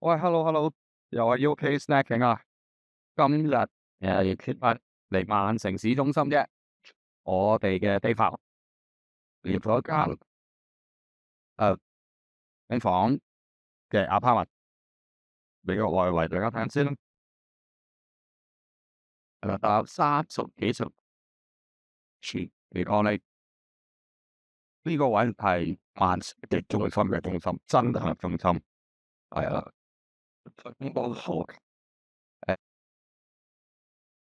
喂，hello，hello，又係 UK Snacking 啊！今日缺乏嚟曼城市中心啫，我哋嘅地方連咗一間間房嘅 apartment，俾個外圍大家睇下先啦。大約30幾層，你講呢個位係曼城嘅中心嘅中心，真係中心，係啊，應該好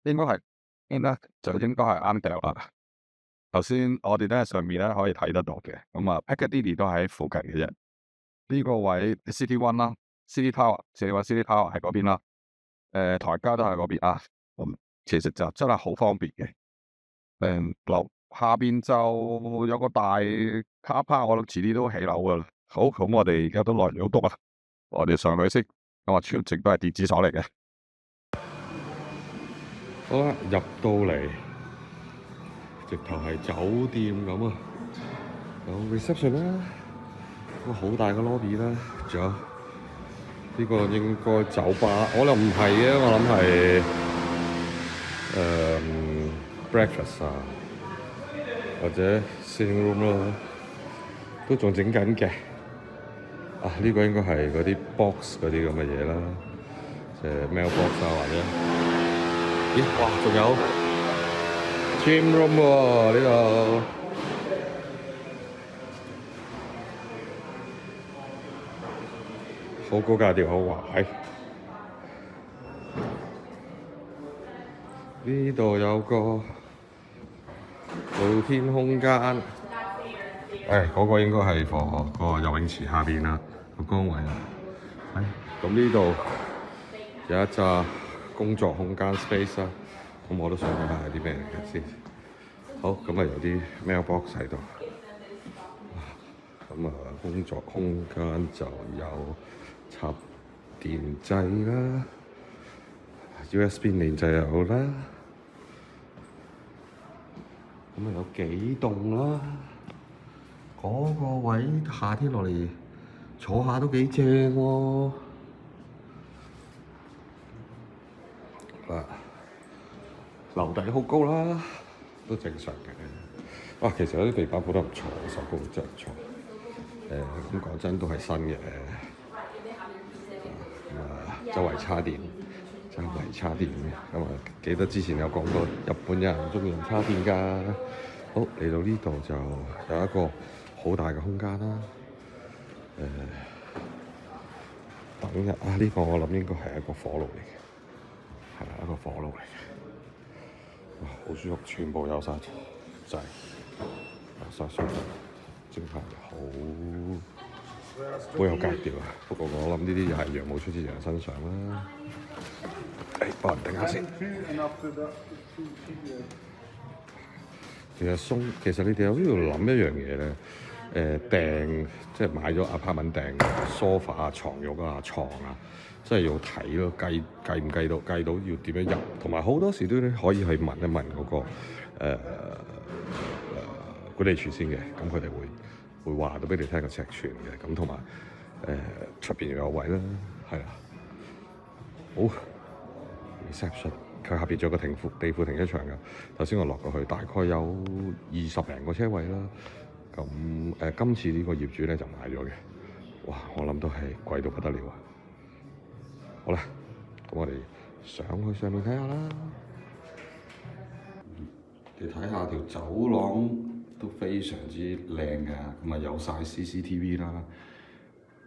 應該係應該係啱掉啦。頭先我哋咧喺上面咧可以睇得到嘅，咁啊 Piccadilly 都喺附近嘅啫。呢個位 City One 啦，City Tower，即係話 City Tower 喺嗰邊啦。台階都喺嗰邊啊。咁其實就真係好方便嘅。樓下邊就有個大 car park，我諗遲啲都起樓噶啦。好，咁我哋而家都來咗篤啊，我哋上去先。咁啊，全程都係電子鎖嚟嘅。好啦，入到嚟，直頭係酒店咁啊，有 reception 啦，個好大個 lobby 啦，仲有呢個應該酒吧，我又唔係嘅，我諗係breakfast 啊，或者 sitting room 咯，都仲整緊嘅。啊，呢個應該係嗰啲 box 嗰啲咁嘅嘢啦，即係 mailbox 啊或者，咦，哇，仲有 gym room 喎呢度。好高價調，好華麗。呢度有個露天空間，嗰個應該係放個游泳池下邊啦，個崗位啦。咁呢度有一紮工作空間 space 啦，咁我都想睇下係啲咩嚟嘅先。好，咁啊有啲 mailbox 喺度，咁啊工作空間就有插電掣啦。USB 連掣又好啦，咁啊有幾棟啦，嗰個位夏天落嚟坐下都幾正喎。樓底好高啦，都正常嘅。其實有啲地板鋪得唔錯，手工真係唔錯。咁講真都係新嘅，周圍叉電。咁啊，記得之前有講過，日本有人中意用叉電㗎。好，嚟到呢度就有一個好大嘅空間啦。等日啊，呢個我諗應該係一個火爐嚟嘅，係一個火爐嚟嘅。哇，好舒服，全部有晒掣，有晒水燈，真係好有格調啊！不過我諗呢啲又係羊毛出自羊身上啦。幫人頂下先。其實你哋有呢度諗一樣嘢咧，訂即係買咗 apartment 訂 sofa 啊、床褥啊、床啊，真係要睇咯，計唔計到要點樣入，同埋好多時都可以去問一問嗰個管理處先嘅，咁佢哋會話到俾你聽個尺寸嘅，咁同埋出邊又有位啦，係啦，好。reception 佢下邊仲有個地庫停車場㗎。頭先我落過去，大概有20零個車位啦。咁今次呢個業主咧就買咗嘅。哇！我諗都係貴到不得了啊！好啦，咁我哋上去上面睇下啦。你睇下條走廊都非常之靚㗎，咁啊有晒 CCTV 啦，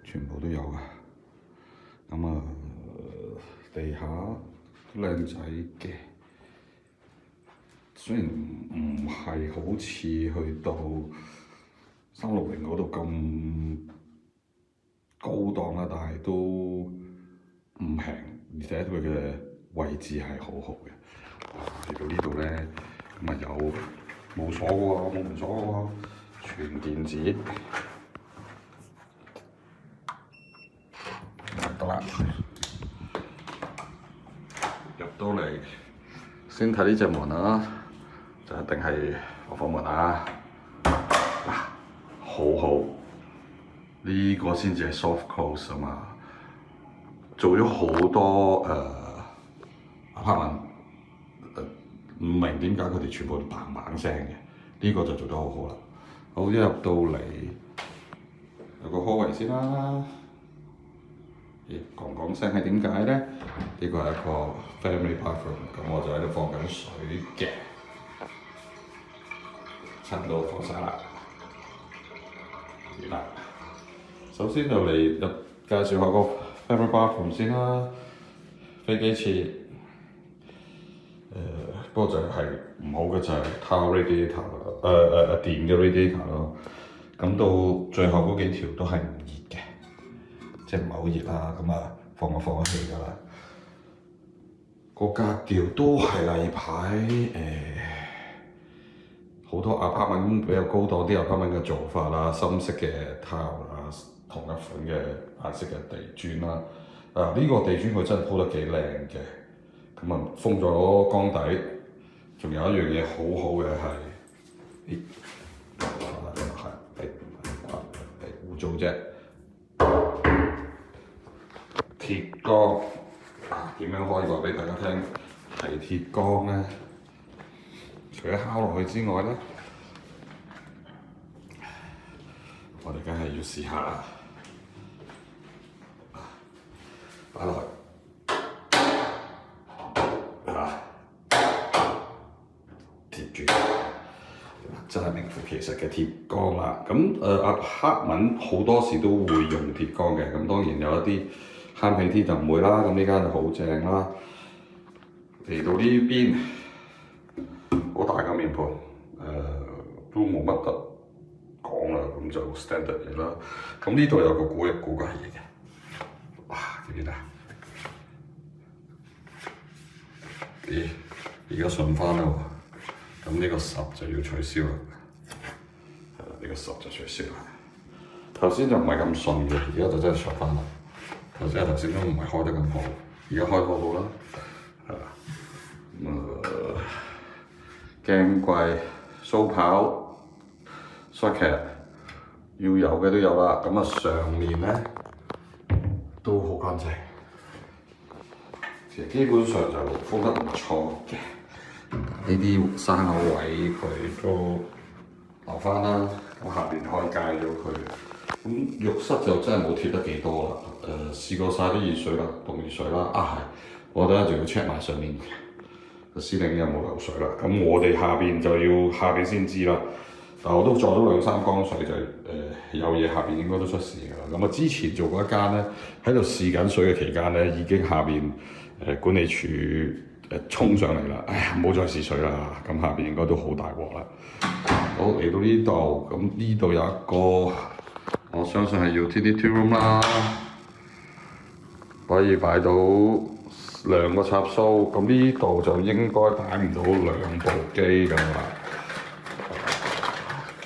全部都有㗎。咁啊地下都靚仔嘅，雖然唔係好似去到360嗰度咁高檔啦，但係都唔平，而且佢嘅位置係好好嘅。嚟到呢度咧，咁啊有冇鎖嘅喎，冇門鎖嘅喎，全電子，得啦。入到嚟先睇呢隻門啊，就一定係我房門啊！好好，呢個先至係 soft close 啊嘛。做咗好多apartment，唔明點解佢哋全部都嘭嘭聲嘅，呢個就做得好好啦。好，一入到嚟有個 hallway 先啦。講講聲係點解咧？呢個係一個 family bathroom， 咁我就喺度放緊水嘅，差唔多放晒啦。完啦。首先就嚟介紹下個 family bathroom 先啦。飛機廁，不過就係唔好嘅就係 towel radiator，電嘅 radiator 咯。咁到最後嗰幾條都係唔熱嘅。即係唔係好熱啦，咁啊放咗氣㗎啦。個格調都係例牌，好多 apartment 比較高檔啲 apartment 嘅做法啦，深色嘅 tile 啦，同一款嘅顏色嘅地磚啦。呢個地磚佢真係鋪得幾靚嘅，咁啊封咗缸底，仲有一樣嘢好好嘅係，污糟啫。鐵缸點樣可以話俾大家聽係鐵缸咧？除咗敲落去之外咧，我哋梗係要試下擺落去貼住，真係名副其實嘅鐵缸啦。咁apartment好多時都會用鐵缸嘅，咁當然有一啲慳皮啲就唔會啦，咁呢間就好正啦。嚟到呢邊好大個面盤，都冇乜得講啦，咁就 standard 嘢啦。咁呢度有個古怪嘢嘅，哇！見唔見啊？咦？而家順翻啦喎，咁呢個10就要取消啦。呢個10就取消啦。頭先就唔係咁順嘅，而家就真係順翻啦。頭先都唔係開得咁好，而家開好好啦。鏡櫃、蘇跑、socket 要有嘅都有啦。咁上面咧都好乾淨，其實基本上就封得唔錯嘅。呢啲生口位佢都留翻啦，我下邊可以戒咗佢。咁浴室就真係冇貼得幾多啦。試過晒啲熱水啦，凍熱水啦。係，我覺得仲要 check 埋上面個司令有冇流水啦。咁我哋下邊就要下邊先知啦。但我都撞咗2、3缸水就有嘢下邊應該都出事㗎啦。咁之前做過一間咧，喺度試緊水嘅期間咧，已經下邊管理處衝上嚟啦。唔好再試水啦。咁下邊應該都好大鑊啦。好，嚟到呢度，咁呢度有一個。我相信係 utility room 啦，可以擺到2個插蘇，咁呢度就應該擺唔到2部機㗎啦。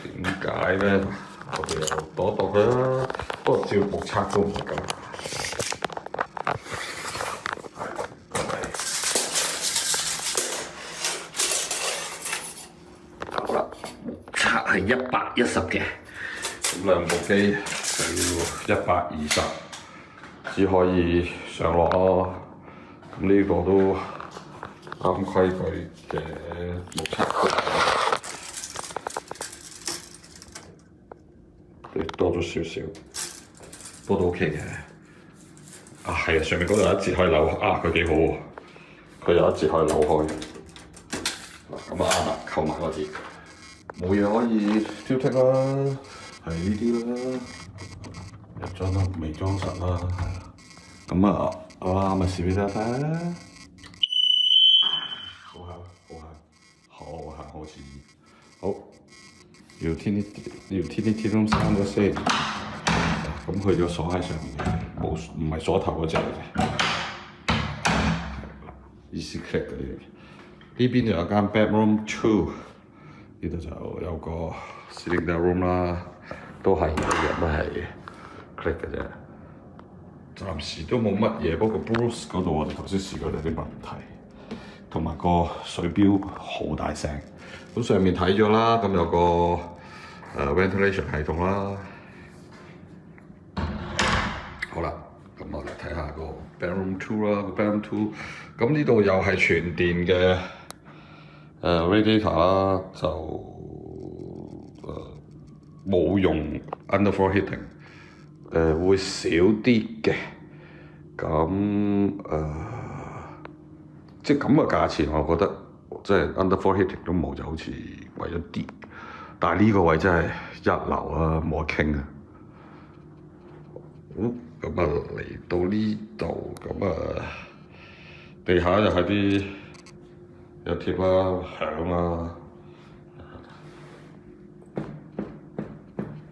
點解咧？我哋又度佢啦，不過照目測都唔得㗎。好啦，目測係110嘅。咁2部機就要120，只可以上落咯。咁呢個都啱規矩嘅目測都多咗少少，不過都 OK 嘅。係啊，上面嗰度有一節可以扭，佢幾好喎，佢有一節可以扭開。咁啱啦，扣埋個節，冇嘢可以挑剔啦。係呢啲啦，入裝都未裝實啦，咁咪試俾大家睇。好似好，要天窿閂咗先，咁佢個鎖喺上面嘅，唔係鎖頭嗰隻嚟嘅，easy click 嗰啲。呢邊就有間 bedroom 2，呢度就有個 cylinder room 啦。都係都係 click 嘅啫，暫時都冇乜嘢。不過 Bruce 嗰度我哋頭先試過有啲問題，同埋個水錶好大聲。咁上面睇咗啦，咁有個ventilation 系統啦。好啦，咁我嚟睇下個 bedroom two 啦，個 bedroom two，咁呢度又係全電嘅radiator 啦，就冇用 underfloor heating，會少啲嘅，咁即係咁嘅價錢，我覺得即係 underfloor heating 都冇，就好似貴咗啲，但係呢個位真係一流啊，冇得傾啊！好，咁啊嚟到呢度，咁啊地下又係啲有貼啦、響啦，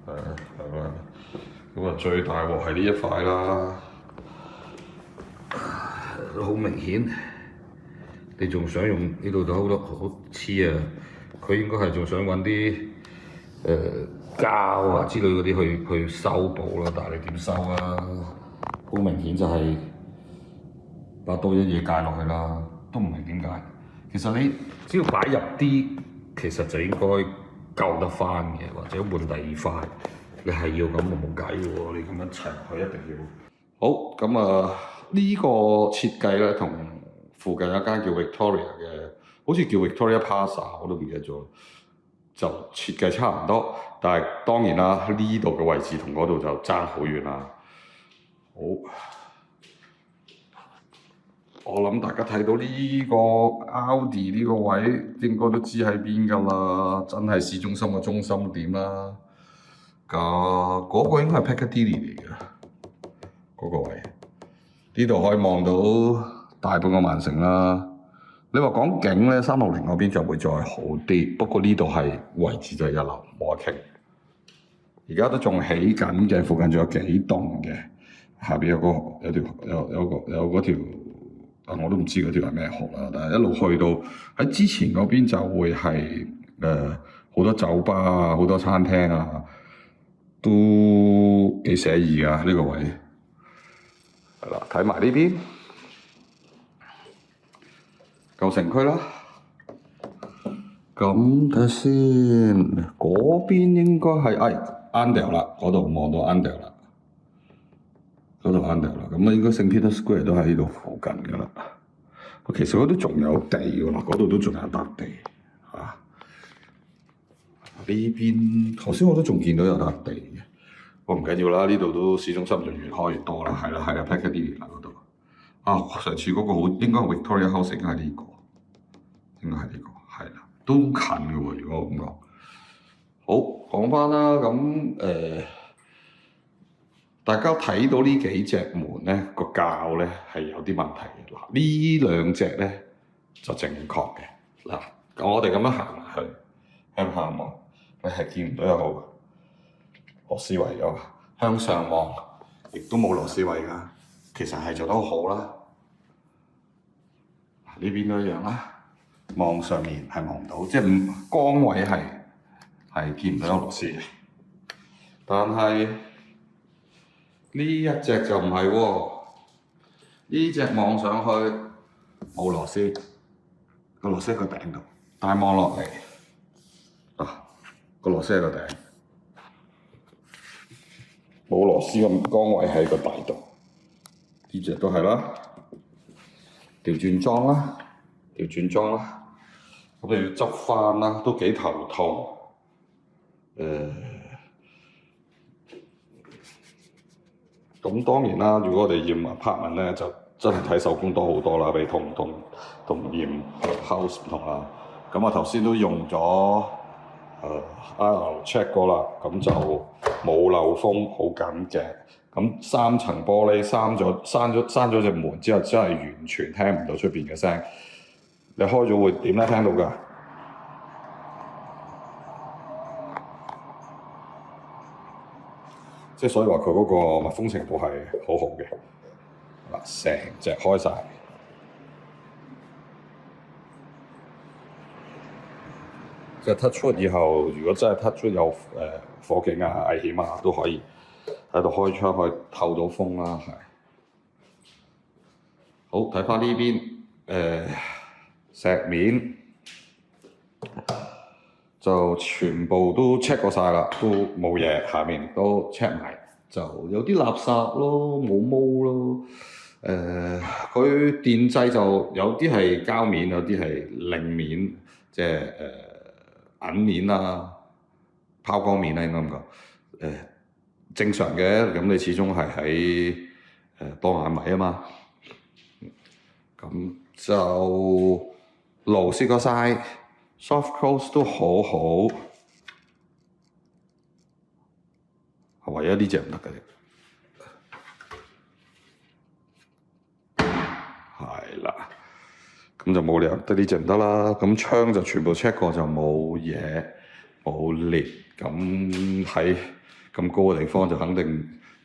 係嘛？咁啊最大鑊係呢一塊啦，都好明顯。你仲想用呢度就好多好黐啊！佢應該係仲想揾啲膠啊之類嗰啲去修補啦，但係你點修啊？好明顯就係把刀一嘢戒落去啦，都唔明點解。其實你只要擺入啲，其實就應該救得翻嘅，或者換第二塊。你係要咁就冇計喎，你咁樣砌落去一定要。好，咁啊呢個設計咧同附近有一間叫 Victoria 嘅，好似叫 Victoria Plaza， 我都唔記得咗。就設計差唔多，但係當然啦，呢度嘅位置同嗰度就爭好遠啦。好，我諗大家睇到呢個 Audi 呢個位應該都知喺邊㗎啦，真係市中心嘅中心點啦。嗰個應該係 Piccadilly 嚟嘅，嗰個位。呢度可以望到大半個曼城啦。你話講景咧，360嗰邊就會再好啲，不過呢度係位置就係一流，冇得傾。而家都仲起緊嘅，附近仲有幾棟嘅，下邊有嗰條我都唔知嗰條係咩河啦。但係一路去到喺之前嗰邊就會係好多酒吧啊，好多餐廳啊，都幾寫意㗎呢個位。係啦，睇埋呢邊。舊城區啦，咁睇下先，嗰邊應該係Andel 啦，嗰度望到 Andel 啦，嗰度 Andel 啦，咁啊應該聖 Peter Square 都喺呢度附近㗎啦。其實嗰度仲有地㗎啦，嗰度都仲有笪地嚇。呢邊頭先我都仲見到有笪地嘅，不過唔緊要啦，呢度都市中心就越開越多啦，係啦 Piccadilly 啦嗰度。上次嗰個好應該係 Victoria House， 應該係呢個，係啦，都近嘅喎。如果咁講，好講翻啦，咁大家睇到呢幾隻門咧，個校咧係有啲問題嘅。嗱，呢兩隻咧就正確嘅。嗱，咁我哋咁樣行埋去，向下望，你係見唔到有螺絲位嘅。向上望，亦都冇螺絲位㗎。其實係做得好啦。呢邊都一樣啦，望上面係望唔到，即係光位係見唔到有螺絲嘅。但係呢一隻就唔係喎，呢隻望上去冇螺絲，個螺絲喺個頂度，但係望落嚟個螺絲喺個頂，冇螺絲咁光位喺個底度。呢隻都係啦。調轉裝啦，咁你要執翻啦，都幾頭痛。咁當然啦，如果我哋驗 apartment 咧，就真係睇手工多好多啦，比同驗 house 唔同啦。咁我頭先都用咗IR check 過啦，咁就冇漏風，好緊嘅。咁3層玻璃閂咗隻門之後，真係完全聽唔到出邊嘅聲。你開咗會點咧？聽到㗎？即係所以話佢嗰個密封程度係好好嘅。嗱，成隻開晒。即係 touch wood 以後，如果真係 touch wood 有火警啊、危險啊，都可以喺度開窗可以透到風啦，係。好，睇翻呢邊石面就全部都 check 過晒啦，都冇嘢，下面都 check 埋，就有啲垃圾咯，冇毛咯。佢電掣就有啲係膠面，有啲係令面，即係銀面啊、拋光面啦，應該咁講。正常嘅，咁你始終係喺當眼位啊嘛。咁就爐試過晒 soft close 都好好，唯一呢隻唔得嘅啫。係啦，咁就冇理由得呢隻唔得啦。咁窗就全部 check 過就冇嘢冇裂，咁喺咁高嘅地方就肯定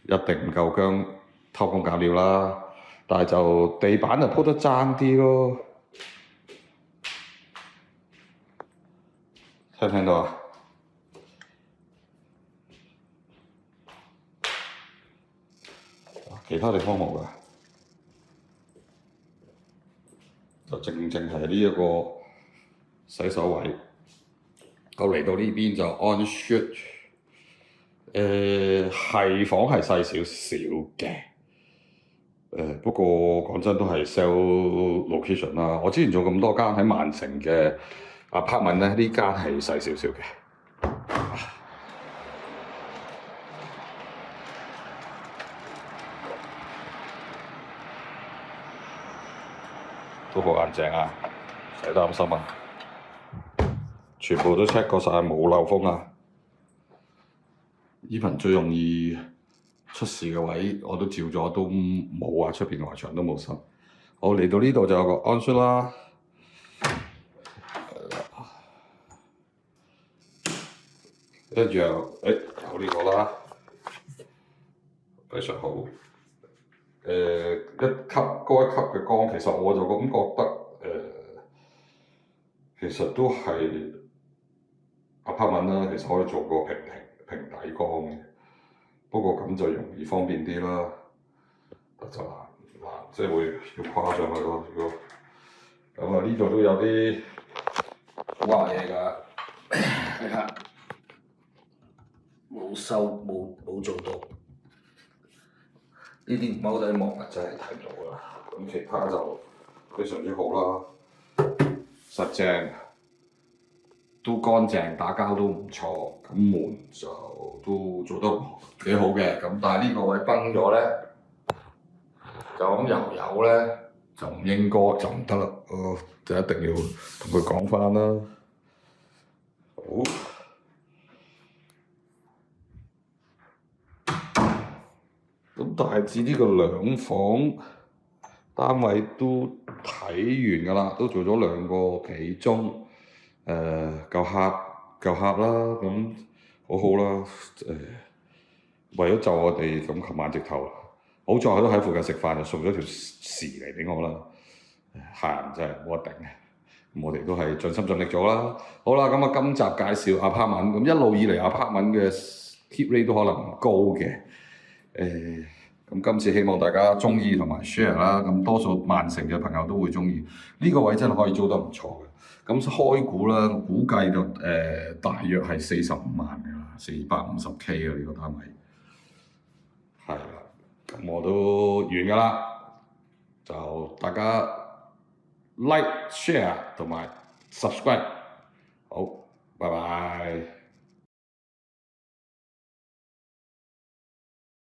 一定唔夠薑偷工減料啦。但係就地板就鋪得爭啲咯，聽唔聽到啊？其他地方冇㗎，就正係呢一個洗手位。我嚟到呢邊就安舒，係房係細少少嘅。不過講真都係 sell location 啦。我之前做咁多間喺曼城嘅 apartment 咧，呢間係細少少嘅。都好硬淨啊，唔使擔心啊。全部都 check 過晒，冇漏風啊。even 最容易出事嘅位我都照咗，都冇啊，出邊外牆都冇滲。好，嚟到呢度就有個安舒啦，一樣有呢個啦，非常好。一級高一級嘅光，其實我就咁覺得其實都係 apartment 啦，其實可以做個平底光嘅。不過咁就容易方便啲啦，就難，即係會要跨上去咯。如果咁啊，呢度都有啲挖嘢㗎，你睇冇做到。呢啲踎低望啊，真係睇唔到啦。咁其他就非常之好啦，實淨都乾淨，打膠都唔錯。咁門就都做得幾好嘅。咁但係呢個位崩咗咧，就咁油咧就唔應該就唔得啦。就一定要同佢講翻啦。好。咁大致呢個兩房單位都睇完㗎啦，都做咗2個幾鐘，夠客啦，咁好好啦。為咗就我哋咁，琴晚直頭好在佢都喺附近食飯，就送咗條匙嚟俾我啦。客人真係冇得頂嘅，咁我哋都係盡心盡力做啦。好啦，咁啊今集介紹 apartment，咁一路以嚟 apartment 嘅 hit rate 都可能唔高嘅。咁今次希望大家中意同埋 share 啦，咁多數曼城嘅朋友都會中意。呢個位真係可以租得唔錯嘅。咁開估啦，估計就大約係45萬㗎啦，450K 啊呢個單位。係啦，咁我都完㗎啦，就大家 like、share 同埋 subscribe。好，拜拜。